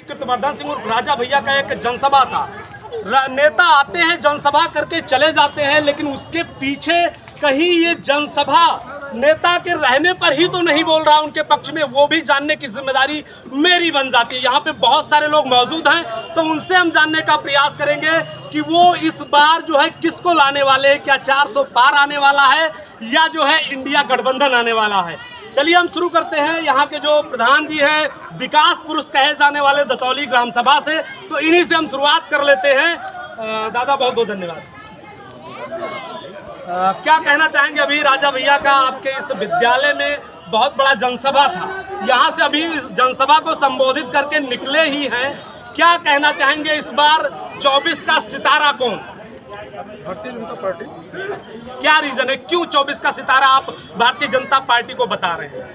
कि कीर्तिवर्धन सिंह उर्फ राजा भैया का एक जनसभा था। नेता आते हैं, जनसभा करके चले जाते हैं, लेकिन उसके पीछे कहीं ये जनसभा नेता के रहने पर ही तो नहीं बोल रहा उनके पक्ष में, वो भी जानने की जिम्मेदारी मेरी बन जाती है। यहाँ पे बहुत सारे लोग मौजूद हैं, तो उनसे हम जानने का प्रयास करेंगे कि वो इस बार जो है किसको लाने वाले हैं। क्या 400 पार आने वाला है या जो है इंडिया गठबंधन आने वाला है। चलिए हम शुरू करते हैं यहाँ के जो प्रधान जी हैं, विकास पुरुष कहे जाने वाले दतौली ग्राम सभा से, तो इन्हीं से हम शुरुआत कर लेते हैं। दादा बहुत बहुत धन्यवाद। क्या कहना चाहेंगे, अभी राजा भैया का आपके इस विद्यालय में बहुत बड़ा जनसभा था, यहाँ से अभी इस जनसभा को संबोधित करके निकले ही हैं, क्या कहना चाहेंगे इस बार 24 का सितारा कौन? भारतीय जनता पार्टी। क्या रीजन है, क्यों 24 का सितारा आप भारतीय जनता पार्टी को बता रहे हैं?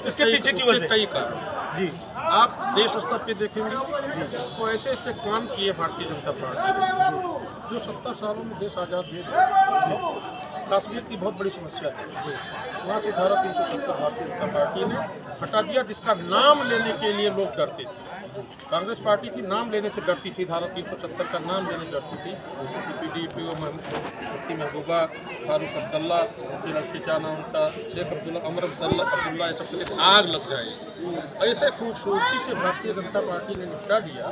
इसके पीछे की वजह कई कारण जी, आप देश स्तर पे देखेंगे तो ऐसे ऐसे काम किए भारतीय जनता पार्टी जो 70 सालों में देश आज़ाद हुए। कश्मीर की बहुत बड़ी समस्या है, वहाँ से धारा 370 भारतीय जनता पार्टी ने हटा दिया, जिसका नाम लेने के लिए लोग डरते थे। कांग्रेस पार्टी थी नाम लेने से डरती थी, धारा 370 का नाम लेने डरती थी। PDP मुफ्ती महबूबा, फारूक अब्दुल्ला, उनके लड़के क्या नाम उनका, शेख अब्दुल्ला, अमर अब्दुल्ला, ये सब के आग लग जाए। ऐसे खूबसूरती से भारतीय जनता पार्टी ने निपटा दिया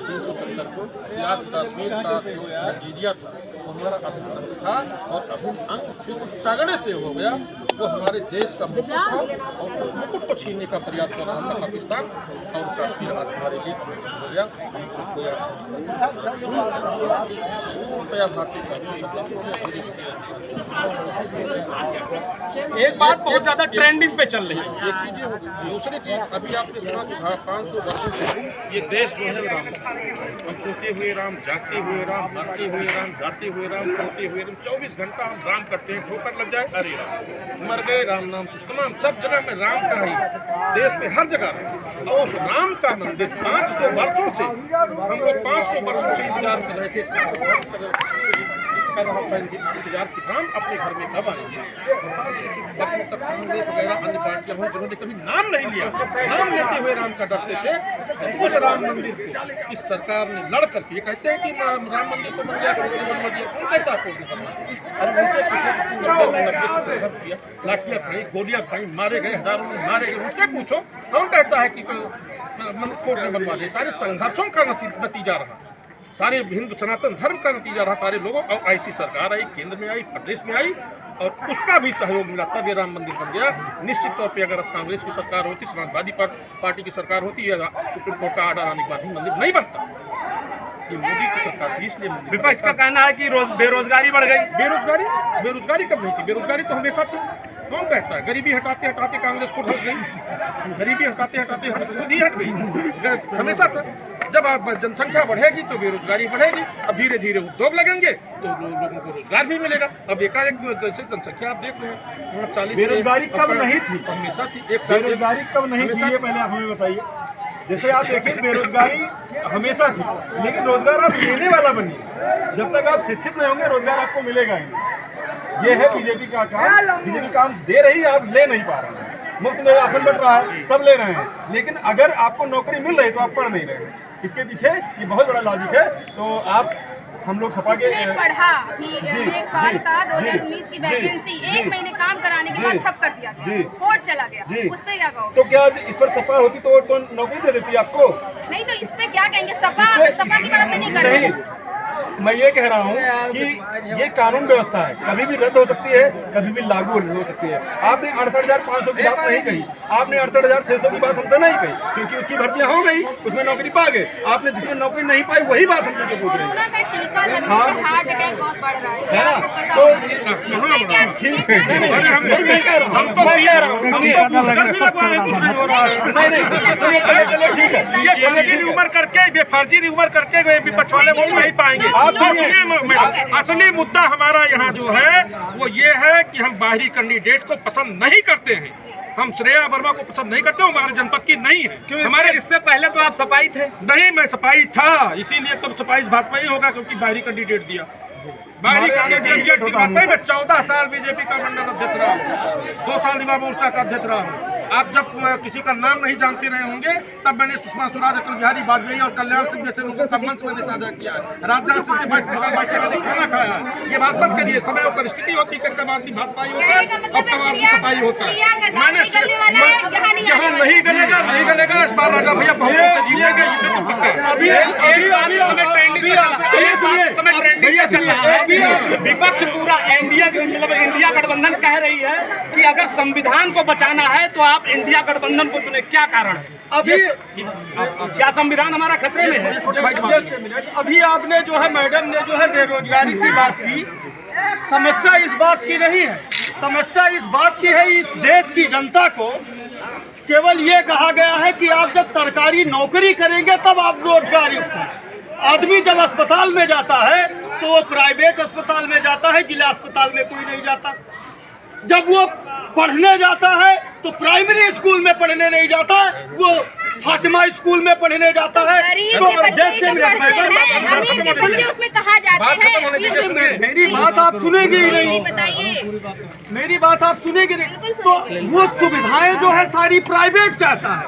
370 को कि आज कश्मीर का जो नतीजा था वो हमारा अभिनंदन था, और अभिन्न अंग जो तगड़े से हो गया वो हमारे देश का मुकुट था, और उस मुकुट को छीनने का प्रयास कर रहा था पाकिस्तान, और कश्मीर आज हमारे लिए हो गया। एक बात बहुत ज्यादा ट्रेंडिंग पे चल रही है। ये चीजें होगी। दूसरी चीज, अभी आपने सुना कि 500 वर्षों से ये देश जो है राम, हम सोते हुए राम, जागते हुए राम, मरते हुए राम, जाते हुए राम, सोते हुए राम, 24 घंटा हम राम करते हैं। ठोकर लग जाए अरे राम, मर गए राम नाम, तमाम सब जगह में राम का ही, देश में हर जगह। और उस राम का मंदिर 500 वर्षों से हम लोग 500 वर्षों से इंतजार कर रहे थे, इंतजार की राम अपने घर में कब आएंगे। 500 वर्षों तक कांग्रेस वगैरह अन्य पार्टियां हुई जिन्होंने कभी नाम नहीं लिया, नाम लेते हुए राम का डरते थे। तो उस राम मंदिर को इस सरकार ने लड़ करके, ये कहते हैं कि राम मंदिर को बन गया, बन गया, कौन कहता आपको? अरे उनसे किया, लाठियाँ खाई, गोलियाँ खाई, मारे गए, हजारों में मारे गए, उनसे पूछो कौन कहता है कि कोर्ट ने बनवा दिया। सारे संघर्षों का नतीजा रहा, सारे हिंदू सनातन धर्म का नतीजा रहा सारे लोगों। और ऐसी सरकार आई, केंद्र में आई, प्रदेश में आई, और उसका भी सहयोग मिला, तब ये राम मंदिर बन गया। निश्चित तौर पे अगर कांग्रेस की सरकार होती, समाजवादी पार्टी की सरकार होती, या सुप्रीम कोर्ट का आर्डर आने के बाद ही मंदिर नहीं बनता। ये मोदी की सरकार थी, इसलिए विपक्ष का कहना है कि बेरोजगारी बढ़ गई। बेरोजगारी कब नहीं थी? बेरोजगारी तो हमेशा थी। कौन कहता है? गरीबी हटाते हटाते कांग्रेस को हट गई, गरीबी हटाते हटाते खुद ही हट गई, हमेशा था। जब आप जनसंख्या बढ़ेगी तो बेरोजगारी बढ़ेगी, अब धीरे धीरे उद्योग लगेंगे तो लोगों को रोजगार भी मिलेगा। अब एकाएक जैसे जनसंख्या आप देख रहे हैं 40। बेरोजगारी कब नहीं थी? हमेशा थी। बेरोजगारी कब नहीं थी ये पहले आप हमें बताइए। जैसे आप देखिए, बेरोजगारी हमेशा थी, लेकिन रोजगार आप लेने वाला बनिए। जब तक आप शिक्षित नहीं होंगे रोजगार आपको मिलेगा ही नहीं। ये है बीजेपी का काम। बीजेपी काम दे रही है, आप ले नहीं पा रहे हैं। मुफ्त में राशन बट रहा है, सब ले रहे हैं, लेकिन अगर आपको नौकरी मिल रही तो आप पढ़ नहीं रहे। इसके पीछे ये बहुत बड़ा लॉजिक है। तो आप हम लोग छपा के पढ़ा कि एक कॉल का 2019 की वैकेंसी 1 महीने काम कराने के बाद ठप कर दिया गया, कोर्ट चला गया, उस पर क्या कहोगे? तो क्या इस पर सपा होती तो नौकरी दे देती आपको? नहीं, तो इस पे क्या कहेंगे? सपा की बात नहीं कर रहे। मैं ये कह रहा हूँ कि ये कानून व्यवस्था है, कभी भी रद्द हो सकती है, कभी भी लागू हो सकती है। आपने 68,500 की बात नहीं कही, आपने 68,600 की बात हमसे नहीं कही, क्योंकि उसकी भर्तियां हो गई, उसमें नौकरी पा गए। आपने जिसमें नौकरी नहीं पाई वही बात हमसे क्यों पूछ रहे हैं? टीका लगने से हार्ट अटैक बहुत बढ़ रहा है ना? तो ठीक है, मैं कह रहा हूँ, सुनिए, चलिए ठीक है। ये फर्जी रिमूवर करके, बेफर्जी रिमूवर करके विपक्ष वाले वोट नहीं पाएंगे। असली मुद्दा हमारा यहाँ जो है वो ये है कि हम बाहरी कैंडिडेट को पसंद नहीं करते हैं। हम श्रेया वर्मा को पसंद नहीं करते, हमारे जनपद की नहीं है। क्यों? हमारे इससे पहले तो आप सपाई थे। नहीं, मैं सपाई था, इसीलिए तब सपाई भाजपा ही होगा, क्योंकि बाहरी कैंडिडेट दिया। बाहरी कैंडिडेट 14 साल बीजेपी का मंडल अध्यक्ष रहा, 2 साल युवा मोर्चा का अध्यक्ष रहा। आप जब किसी का नाम नहीं जानते रहे होंगे तब मैंने सुषमा स्वराज, अटल बिहारी वाजपेयी और कल्याण सिंह जैसे लोगों का मंच मैंने साझा किया है। राजनाथ सिंह के बैठ मैंने खाना खाया है। ये बात मत करिए, समय और परिस्थिति होती है, कब आदमी भाजपाई होता है और कब आदमी सपाई होता है। मैंने यहाँ नहीं गलेगा, नहीं गलेगा। इस बार राजा भैया बहुत से जीतेंगे, ये बिल्कुल पक्का है। विपक्ष पूरा एनडीए मतलब इंडिया गठबंधन कह रही है कि अगर संविधान को बचाना है तो आप इंडिया गठबंधन को चुने। क्या कारण है? अभी क्या संविधान हमारा खतरे में है? अभी आपने जो है मैडम ने जो है बेरोजगारी की बात की। समस्या इस बात की नहीं है, समस्या इस बात की है इस देश की जनता को केवल ये कहा गया है कि आप जब सरकारी नौकरी करेंगे तब आप रोजगार युक्त हैं। आदमी जब अस्पताल में जाता है तो वो प्राइवेट अस्पताल में जाता है, जिला अस्पताल में कोई नहीं जाता। जब वो पढ़ने जाता है तो प्राइमरी स्कूल में पढ़ने नहीं जाता, वो फातिमा स्कूल में पढ़ने जाता है। तो उसमें कहा जाता है। मेरी बात आप सुनेंगे ही नहीं, मेरी बात आप सुनेंगे नहीं। तो वो सुविधाएं जो है सारी प्राइवेट चाहता है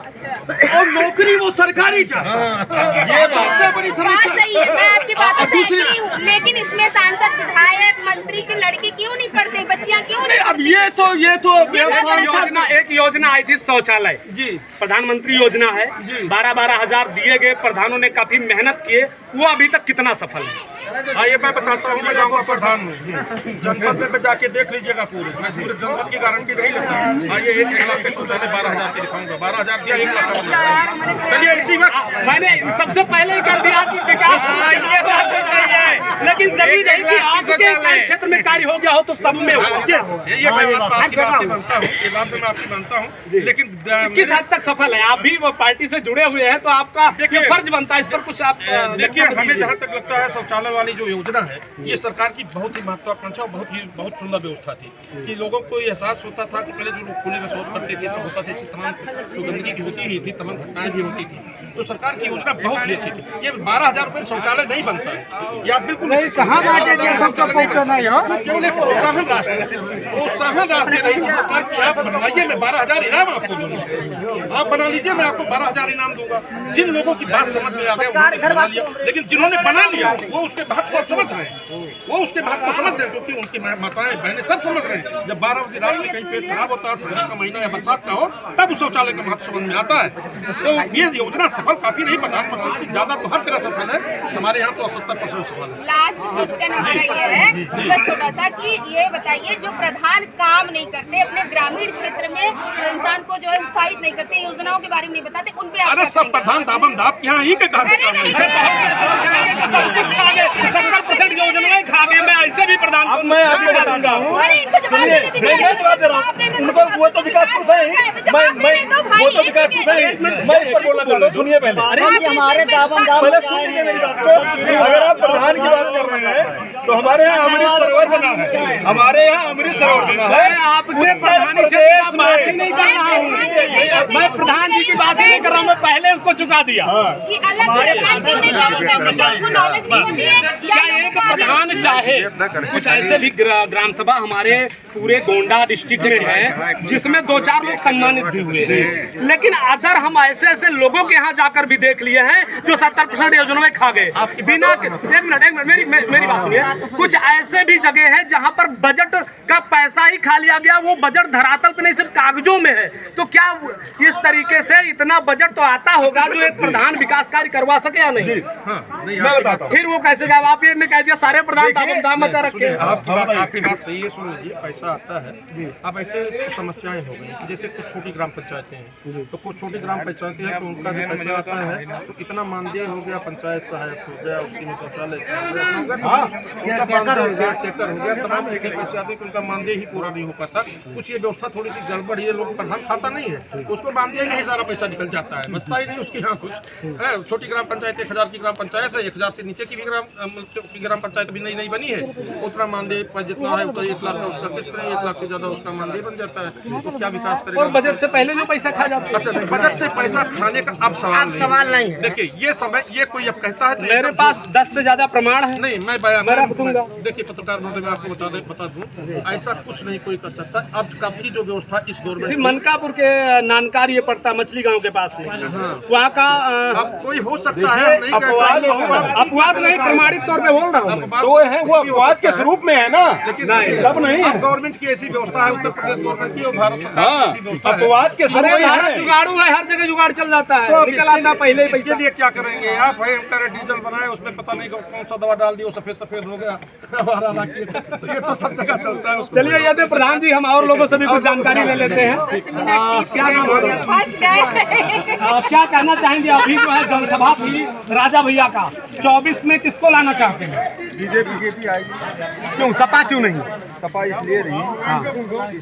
और नौकरी वो सरकारी चाहता है। ये सबसे बड़ी समस्या है। मैं आपकी बात से सहमत हूं, लेकिन इसमें सांसद, विधायक, मंत्री के लड़के क्यों नहीं पढ़ते, बच्चियां क्यों नहीं? अब ये तो योजना, एक योजना आई थी शौचालय जी, प्रधानमंत्री योजना है। 12-12 हजार दिए गए, प्रधानों ने काफी मेहनत किए, वो अभी तक कितना सफल है? आइए मैं बताता हूँ। मैं जाऊँगा प्रधान में जनपद में जाके देख लीजिएगा पूरे। मैं पूरे जनपद की गारंटी नहीं लेता। आइए 1 लाख के शौचालय 12,000 के दिखाऊंगा। 12,000 दिया, 1 लाख का। चलिए इसी वक्त मैंने सबसे पहले ही कर दिया कि विकास ये बात है, लेकिन जरूरी नहीं कि आपके क्षेत्र में कार्य हो गया हो तो सब में हो। ये मैं आपकी बात नहीं मानता हूँ, ये बात मैं आपकी मानता हूँ, लेकिन किस हद तक सफल है? आप भी वो पार्टी से जुड़े हुए हैं तो आपका फर्ज बनता है इस पर कुछ आप देखिए। हमें जहाँ तक लगता है शौचालय वाली जो योजना है ये सरकार की बहुत ही महत्वाकांक्षा और बहुत सुंदर व्यवस्था थी कि लोगों को ये एहसास होता था कि पहले जो लोग खुले में शौच करते थे, सब होता थे, तमाम गंदगी की होती ही थी, तमाम घटनाएं भी होती थी। तो सरकार की योजना बहुत ही अच्छी थी। ये 12,000 रुपये में शौचालय नहीं बनता है, ये आप बिल्कुल प्रोत्साहन राशि दे रही थी सरकार की। आप बनवाइए, मैं 12,000 इनाम आपको दूंगा, आप बना लीजिए, मैं आपको 12,000 इनाम दूंगा। जिन लोगों की बात समझ में आ गई उन्होंने बना लिया, लेकिन जिन्होंने बना लिया वो उसके बात को समझ रहे हैं, वो उसके बात को समझ रहे हैं, क्योंकि उनकी माताएं बहनें सब समझ रहे हैं। जब 12 बजे रात में कहीं पेट खराब होता है, ठंडी का महीना या बरसात का हो, तब उस शौचालय का महत्व समझ में आता है। तो ये योजना सफल काफी नहीं, 50% से ज्यादा तो हर तरह सफल है। हमारे यहाँ तो 70% सफल है। लास्ट क्वेश्चन हमारा ये है छोटा सा कि ये बताइए, जो प्रधान काम नहीं करते, अपने ग्रामीण क्षेत्र में इंसान को जो है उत्साहित नहीं करते, योजनाओं के बारे में नहीं बताते, उन पे अरे सब प्रधान दाबम दाब यहाँ ही के कहा 70% योजनाएं खा गए। मैं ऐसे भी प्रधान अब मैं आपको बताता हूँ, सुनिए, मैं जवाब दे रहा हूँ उनको। वो तो विकास पुरुष है ही, वो तो विकास पुरुष है ही। मैं इस पर बोलना चाहता हूँ, सुनिए पहले पहले सुनिए मेरी बात को। अगर आप प्रधान की बात कर रहे हैं तो हमारे यहाँ अमृत सरोवर बना है, हमारे यहाँ अमृत सरोवर बना है। आपके प्रधान की बात ही नहीं कर रहा हूँ, मैं प्रधान जी की बात ही नहीं कर रहा हूँ, मैं पहले उसको चुका दिया। क्या एक प्रधान चाहे, कुछ ऐसे भी ग्राम सभा हमारे पूरे गोंडा डिस्ट्रिक्ट में है जिसमें 2-4 लोग सम्मानित भी हुए हैं, लेकिन अदर हम ऐसे लोगों के यहाँ जाकर भी देख लिए हैं जो 70% योजनाएं खा गए बिना। एक मिनट मेरी बात सुनिए। कुछ ऐसे भी जगह है जहाँ पर बजट का पैसा ही खा लिया गया, वो बजट धरातल पे नहीं सिर्फ कागजों में है। तो क्या इस तरीके से इतना बजट तो आता होगा जो एक प्रधान विकास कार्य करवा सके या नहीं? मैं बताता हूँ। फिर वो कैसे गया? आप ये कह दिया सारे प्रधान दाम मचा रखे। आपकी बात सही है, सुन लीजिए, पैसा आता है। अब ऐसे कुछ समस्याएं हो गई, जैसे कुछ छोटी ग्राम पंचायतें हैं, तो कुछ छोटी ग्राम पंचायतें हैं तो उनका जो पैसा आता है तो इतना मानदेय हो गया, पंचायत सहायक हो गया, उसकी में शौचालय टेकर हो गया, तमाम पैसे आते हैं, उनका मानदेय ही पूरा नहीं हो पाता। कुछ ये व्यवस्था थोड़ी सी गड़बड़, ये लोग प्रधान खाता नहीं है, उसको मानदेय में ही सारा पैसा निकल जाता है, बचता ही नहीं उसके यहाँ कुछ है। छोटी ग्राम पंचायत 1,000 की ग्राम पंचायत है, 1,000 से नीचे की भी ग्राम पंचायत भी नहीं नहीं बनी है, उतना मानदेय जितना है तो 1 लाख का उसका किस्त नहीं, 1 लाख से ज्यादा उसका मानदेय बन जाता है, तो क्या विकास करेगा? और बजट से पहले जो पैसा खा जाता है। अच्छा नहीं, बजट से पैसा खाने का अब सवाल नहीं है। देखिए ये समय ये कोई अब कहता है तो मेरे पास 10 से ज्यादा प्रमाण है। नहीं, मैं रख दूंगा। देखिए पत्रकार महोदय, मैं आपको बता दूं, ऐसा कुछ नहीं कोई कर सकता। अब कब की जो व्यवस्था इस गवर्नमेंट, मनकापुर के नानकार ये पड़ता मछली गांव के पास है, वहाँ का अब कोई हो सकता है, नहीं अपवाद नहीं, प्रमाणित तौर पे बोल रहा हूँ मैं। तो है वो अपवाद के स्वरूप में है ना, लेकिन सब नहीं है। गवर्नमेंट की ऐसी व्यवस्था है, उत्तर प्रदेश गवर्नमेंट की और भारत सरकार की ऐसी व्यवस्था है। अपवाद के स्वरूप में है। जुगाड़ू है, हर जगह जुगाड़ चल जाता है, तो निकल आता पहले ही इसके पैसा। लिए क्या करेंगे आप? भाई हम कह रहे डीजल बनाए, उसमें पता नहीं कौन सा दवा डाल दिया, सफेद हो गया। तो ये तो सब जगह चलता है। चलिए यदि प्रधान जी, हम और लोगों से भी कुछ जानकारी ले लेते हैं। क्या नाम है? क्या कहना चाहेंगे? अभी जो है जनसभा थी राजा भैया का, 24 में किसको लाना चाहते हैं? बीजेपी आएगी। क्यों सपा क्यों नहीं? सपा इसलिए नहीं,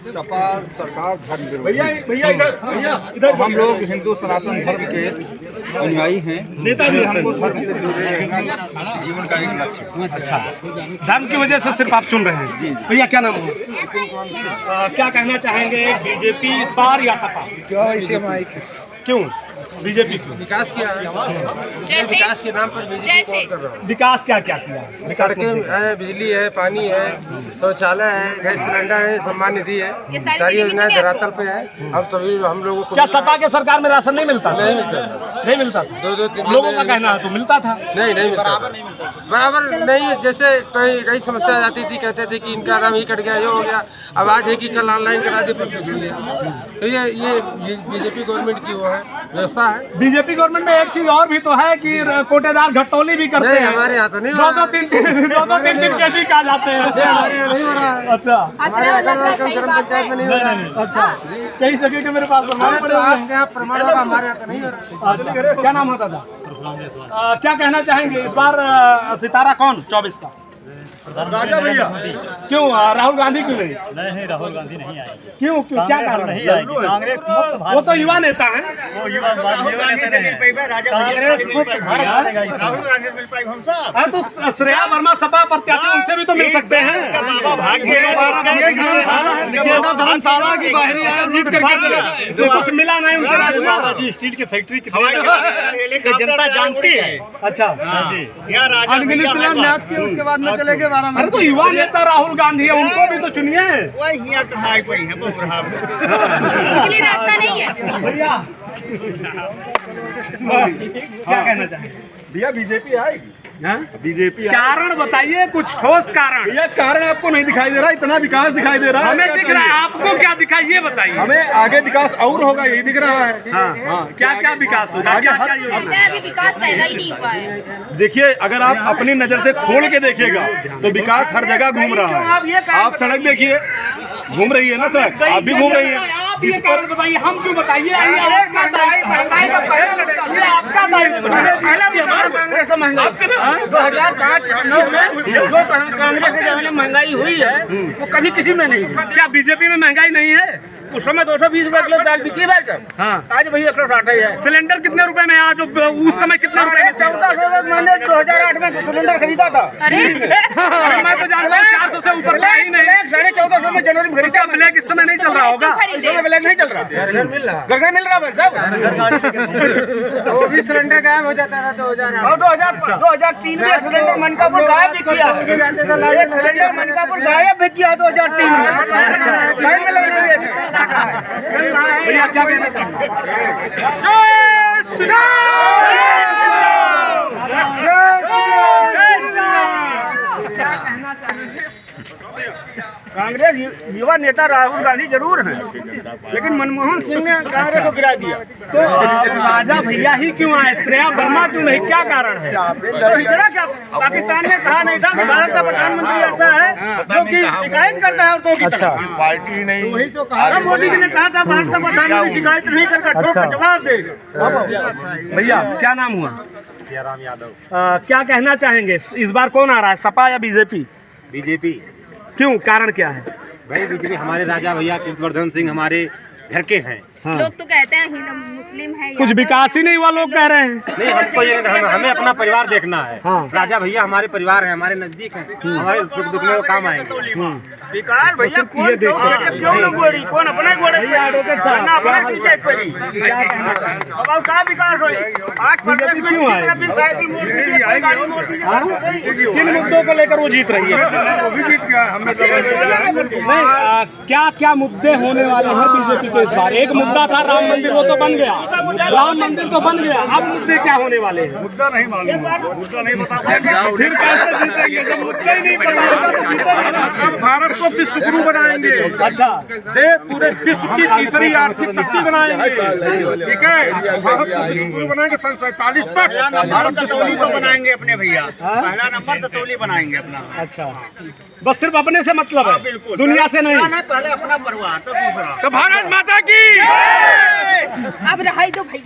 सपा सरकार धर्म विरोधी। भैया हम लोग हिंदू सनातन धर्म के अनुयायी हैं, नेता भी हमको धर्म से जुड़े रहना जीवन का एक लक्ष्य है। अच्छा, धर्म की वजह से सिर्फ आप चुन रहे हैं जी। भैया क्या नाम है? क्या कहना चाहेंगे? बीजेपी इस बार या सपा? क्यों बीजेपी क्यों? विकास किया, विकास के नाम पर बीजेपी को कर रहा हूँ। विकास क्या क्या किया? सड़कें है, बिजली है, पानी है, शौचालय है, गैस सिलेंडर है, सम्मान निधि है, सारी योजनाएं धरातल पे है। हम सभी हम लोगों को क्या सपा के सरकार में राशन नहीं मिलता? नहीं मिलता, नहीं मिलता था। 2-3 लोगों का कहना है तो मिलता था। नहीं बराबर नहीं। जैसे कई समस्या आ जाती थी, कहते थे कि इनका नाम ही कट गया, ये हो गया। अब आज है कि कल ऑनलाइन करा दी, तो ये बीजेपी गवर्नमेंट की वो है व्यवस्था है। बीजेपी गवर्नमेंट में एक चीज और भी तो है कि कोटेदार घटौली भी करते हैं। हमारे यहाँ तो नहीं, 2-3 दिन कैसे कहा जाते हैं? हमारे यहाँ नहीं हो रहा है। अच्छा, हमारे यहाँ ग्राम पंचायत में नहीं हो रहा है। अच्छा, कहीं सके के मेरे पास प्रमाण पड़े हुए हैं। आपके यहाँ प्रमाण होगा, हमारे यहाँ तो नहीं हो रहा है। अच्छा, क्या नाम है दादा? क्या कहना चाहेंगे इस बार सितारा कौन 24 का? राजा भैया क्यों राहुल गांधी क्यों नहीं? नहीं, राहुल गांधी नहीं आएगी। क्यों क्या कारण नहीं आएगी? कांग्रेस मुक्त वो तो युवा नेता है। वो युवा नेता नहीं है। कांग्रेस मुक्त भारत बनेगा। अरे तो श्रेया वर्मा सपा प्रत्याशी, उनसे भी तो मिल सकते हैं। धर्मशाला की बाहरी जीत करके तो कुछ मिला नहीं उनके राजबाबा जी स्टील की फैक्ट्री कितनी जनता जानती है। अच्छा जी, न्यास के उसके बाद में चले गए। अरे तो युवा नेता राहुल गांधी है, उनको भी तो चुनिए। निकली रास्ता नहीं है। भैया क्या कहना चाहेंगे? भैया बीजेपी आएगी। बीजेपी कारण बताइए, कुछ ठोस कारण। भैया कारण आपको नहीं दिखाई दे रहा, इतना विकास दिखाई दे रहा है। हमें दिख रहा है, आपको क्या दिखाई ये बताइए। हमें आगे विकास और होगा, यही दिख रहा है। हाँ, क्या क्या विकास होगा? क्या क्या योजना? लगता है अभी विकास पैदा ही नहीं हुआ है। देखिए, अगर आप अपनी नजर से खोल के देखिएगा तो विकास हर जगह घूम रहा है। आप सड़क देखिए, घूम रही है ना सड़क, आप भी घूम रही है। आप ये कारण बताइए, हम क्यों बताइए? ये आपका दायित्व है। पहले भी हमारे कांग्रेस का महंगाई 2005-9 में जो कांग्रेस के जमाने में महंगाई हुई है वो कभी किसी में नहीं हुई। क्या बीजेपी में महंगाई नहीं है? उस समय 220 रुपए किलो दाल बिकी भाई साहब। हाँ, आज भाई 160 ही है। सिलेंडर कितने रुपए में आज? उस समय कितने रुपए में? 1400 मैंने 2008 में सिलेंडर खरीदा था। अरे मैं तो जानता हूँ 400 से ऊपर था ही नहीं। 1450 में जनवरी में खरीदा। ब्लैक इस समय नहीं चल रहा होगा? खरीदे। इस समय ब्लैक नहीं चल रहा, घर मिल रहा भाई साहब। वो भी सिलेंडर गायब हो जाता था 2003 में सिलेंडर मनकापुर गायब भी किया। सिलेंडर मनकापुर गायब भी किया 2003 में। भैया क्या कहना चाहेंगे? कांग्रेस युवा नेता राहुल गांधी जरूर हैं, लेकिन मनमोहन सिंह ने कांग्रेस को गिरा दिया। तो राजा भैया ही क्यों आए? श्रेया वर्मा क्यों नहीं? क्या कारण है? तो हिजड़ा क्या? पाकिस्तान ने कहा नहीं था कि भारत का प्रधानमंत्री ऐसा है जो कि शिकायत करता है औरतों की तरफ। पार्टी नहीं, वही तो कहा मोदी जी ने कहा था भारत का प्रधानमंत्री शिकायत नहीं करता, ठोक कर जवाब देगा। भैया क्या नाम हुआ? राम यादव। क्या कहना चाहेंगे इस बार कौन आ रहा है, सपा या बीजेपी? बीजेपी। क्यों, कारण क्या है? भाई बीजेपी हमारे राजा भैया कीर्तिवर्धन सिंह हमारे घर के हैं, हाँ। लोग तो कहते हैं हिंदू मुस्लिम है कुछ विकास ही नहीं हुआ लोग कह रहे हैं। नहीं, हमको ये हमें अपना परिवार देखना है। हाँ। राजा भैया हमारे परिवार है, हमारे नजदीक है, हमारे सुख दुख में वो काम आएंगे। विकास भैया कौन क्यों लोग गोड़ी कौन अपना गोड़े अपना पीछे पड़ी अब का विकास होई आज प्रदेश में क्यों आए? किन मुद्दों को लेकर वो जीत रही है? वो भी जीत गया, हमने नहीं, क्या क्या मुद्दे होने वाले हैं बीजेपी के इस बार? एक मुद्दा था राम मंदिर, वो तो बन गया, राम मंदिर तो बन गया, अब मुद्दे क्या होने वाले हैं? मुद्दा नहीं मालूम, मुद्दा नहीं बता फिर कैसे जीतेंगे जब मुद्दा ही नहीं पता? भारत को विश्व गुरु बनाएंगे। अच्छा, पूरे विश्व की तीसरी आर्थिक शक्ति बनाएंगे। ठीक है, भारत को विश्व गुरु बनाएंगे सन 47 तक। भारत दतौली को बनाएंगे अपने भैया, पहला नंबर दतौली बनाएंगे अपना। अच्छा, बस सिर्फ अपने से मतलब है, बिल्कुल, दुनिया से नहीं। पहले अपना परिवार तब दूसरा। तो भारत माता की अब रहाई दो भैया।